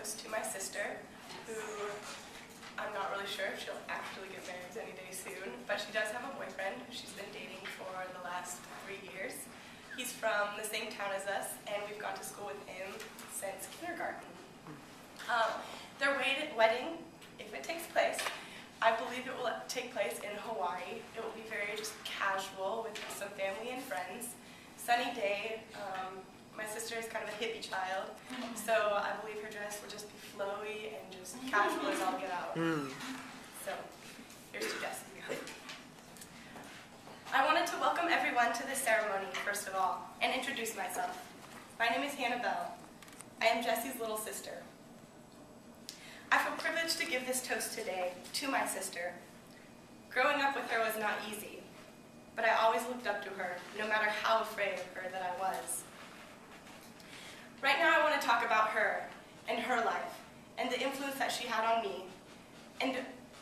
toast to my sister, who I'm not really sure if she'll actually get married any day soon, but she does have a boyfriend who she's been dating for the last 3 years. He's from the same town as us, and we've gone to school with him since kindergarten. Their wedding, if it takes place, I believe it will take place in Hawaii. It will be very just casual with some family and friends. Sunny day. My sister is kind of a hippie child, so I believe her dress will just be flowy and just casual as all get out. So, here's to Jessie. I wanted to welcome everyone to this ceremony, first of all, and introduce myself. My name is Hannah Bell. I am Jessie's little sister. I feel privileged to give this toast today to my sister. Growing up with her was not easy, but I always looked up to her, no matter how afraid of her that I was. Right now I want to talk about her and her life and the influence that she had on me. And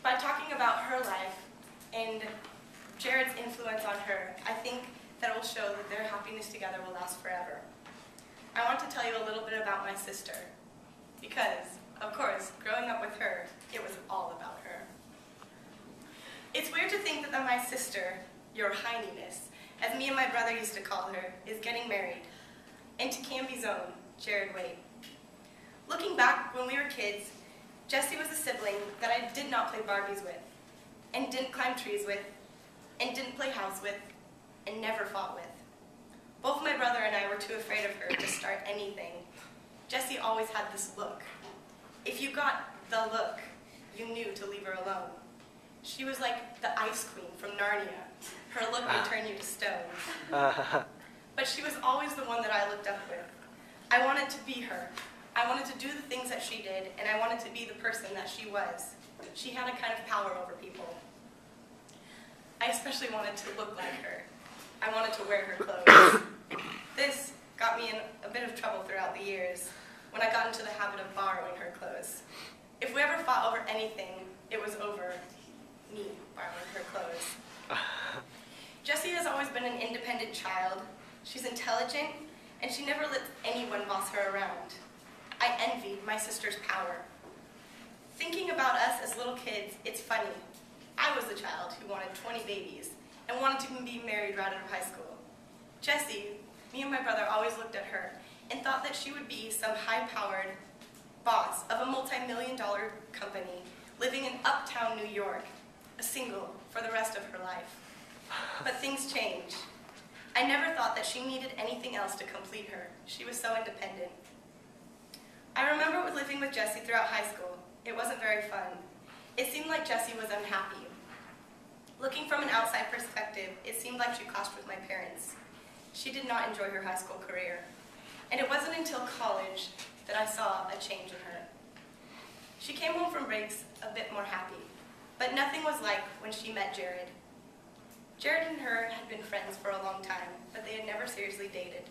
by talking about her life and Jared's influence on her, I think that it will show that their happiness together will last forever. I want to tell you a little bit about my sister because, of course, growing up with her, it was all about her. It's weird to think that my sister, your Highness, as me and my brother used to call her, is getting married, and to Canby's own, Jared Wade. Looking back when we were kids, Jessie was a sibling that I did not play Barbies with, and didn't climb trees with, and didn't play house with, and never fought with. Both my brother and I were too afraid of her to start anything. Jessie always had this look. If you got the look, you knew to leave her alone. She was like the Ice Queen from Narnia. Her look would turn you to stone. But she was always the one that I looked up with. I wanted to be her. I wanted to do the things that she did, and I wanted to be the person that she was. She had a kind of power over people. I especially wanted to look like her. I wanted to wear her clothes. This got me in a bit of trouble throughout the years when I got into the habit of borrowing her clothes. If we ever fought over anything, it was over me borrowing her clothes. Jessie has always been an independent child. She's intelligent, and she never lets anyone boss her around. I envied my sister's power. Thinking about us as little kids, it's funny. I was the child who wanted 20 babies and wanted to be married right out of high school. Jessie, me and my brother always looked at her and thought that she would be some high-powered boss of a multi-million-dollar company living in uptown New York, a single for the rest of her life. But things change. I never thought that she needed anything else to complete her. She was so independent. I remember living with Jessie throughout high school. It wasn't very fun. It seemed like Jessie was unhappy. Looking from an outside perspective, it seemed like she clashed with my parents. She did not enjoy her high school career. And it wasn't until college that I saw a change in her. She came home from breaks a bit more happy, but nothing was like when she met Jared. Jared and her had been friends for a long time, but they had never seriously dated.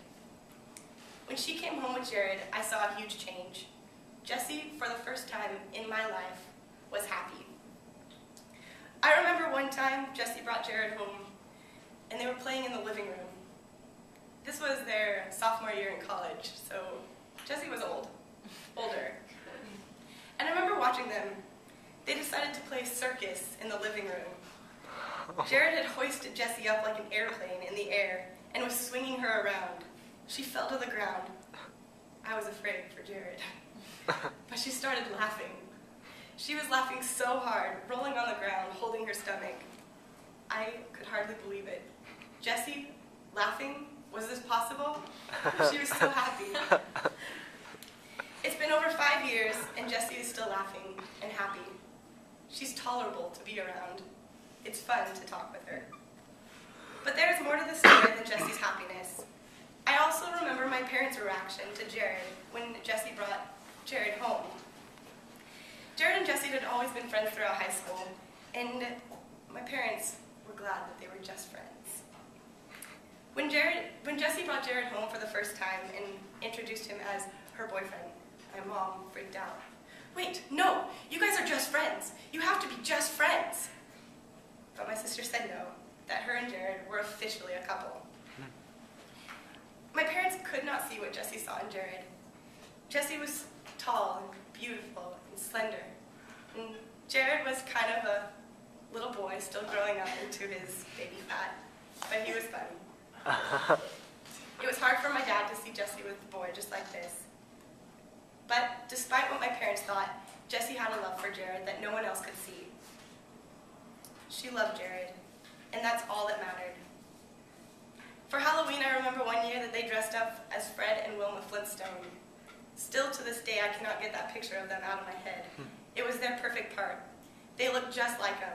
When she came home with Jared, I saw a huge change. Jessie, for the first time in my life, was happy. I remember one time Jessie brought Jared home, and they were playing in the living room. This was their sophomore year in college, so Jessie was older. And I remember watching them. They decided to play circus in the living room. Jared had hoisted Jessie up like an airplane in the air and was swinging her around. She fell to the ground. I was afraid for Jared. But she started laughing. She was laughing so hard, rolling on the ground, holding her stomach. I could hardly believe it. Jessie, laughing? Was this possible? She was so happy. It's been over 5 years, and Jessie is still laughing and happy. She's tolerable to be around. It's fun to talk with her. But there's more to the story than Jessie's happiness. I also remember my parents' reaction to Jared when Jessie brought Jared home. Jared and Jessie had always been friends throughout high school, and my parents were glad that they were just friends. When Jessie brought Jared home for the first time and introduced him as her boyfriend, my mom freaked out. Wait, no, you guys are just friends. You have to be just friends. But my sister said no, that her and Jared were officially a couple. My parents could not see what Jessie saw in Jared. Jessie was tall and beautiful and slender. And Jared was kind of a little boy still growing up into his baby fat, but he was funny. It was hard for my dad to see Jessie with a boy just like this. But despite what my parents thought, Jessie had a love for Jared that no one else could see. She loved Jared, and that's all that mattered. For Halloween, I remember one year that they dressed up as Fred and Wilma Flintstone. Still to this day, I cannot get that picture of them out of my head. It was their perfect part. They looked just like him.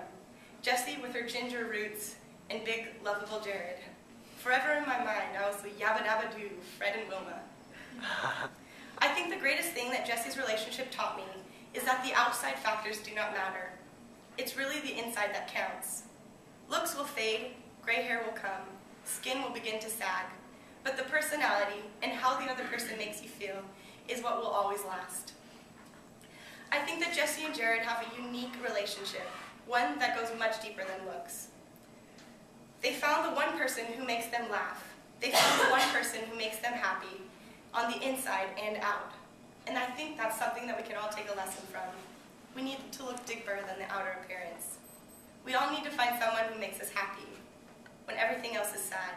Jessie with her ginger roots and big, lovable Jared. Forever in my mind, I was the yabba dabba doo, Fred and Wilma. I think the greatest thing that Jessie's relationship taught me is that the outside factors do not matter. It's really the inside that counts. Looks will fade, gray hair will come, skin will begin to sag, but the personality and how the other person makes you feel is what will always last. I think that Jessie and Jared have a unique relationship, one that goes much deeper than looks. They found the one person who makes them laugh. They found the one person who makes them happy, on the inside and out. And I think that's something that we can all take a lesson from. We need to look deeper than the outer appearance. We all need to find someone who makes us happy when everything else is sad,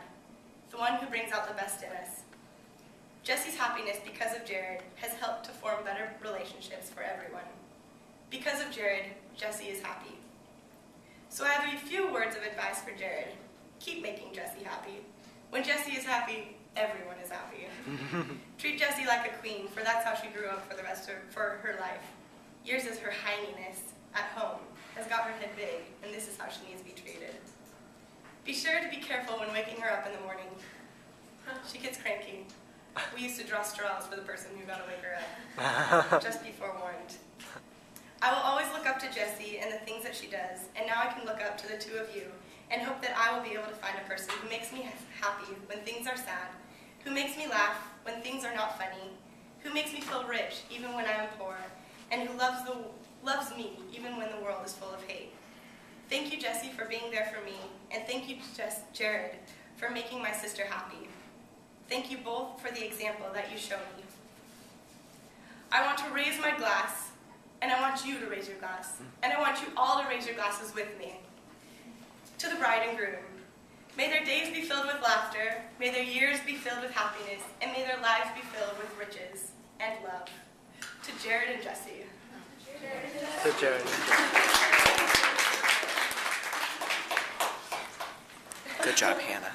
the one who brings out the best in us. Jessie's happiness because of Jared has helped to form better relationships for everyone. Because of Jared, Jessie is happy. So I have a few words of advice for Jared. Keep making Jessie happy. When Jessie is happy, everyone is happy. Treat Jessie like a queen, for that's how she grew up for her life. Yours is her hininess at home, has got her head big, and this is how she needs to be treated. Be sure to be careful when waking her up in the morning. She gets cranky. We used to draw straws for the person who got to wake her up. Just be forewarned. I will always look up to Jessie and the things that she does, and now I can look up to the two of you and hope that I will be able to find a person who makes me happy when things are sad, who makes me laugh when things are not funny, who makes me feel rich even when I am poor, and who loves me even when the world is full of hate. Thank you, Jessie, for being there for me, and thank you, Jared, for making my sister happy. Thank you both for the example that you show me. I want to raise my glass, and I want you to raise your glass, and I want you all to raise your glasses with me. To the bride and groom, may their days be filled with laughter, may their years be filled with happiness, and may their lives be filled with riches and love. To Jared and Jessie. To Jared and Jessie. Good job, Hannah.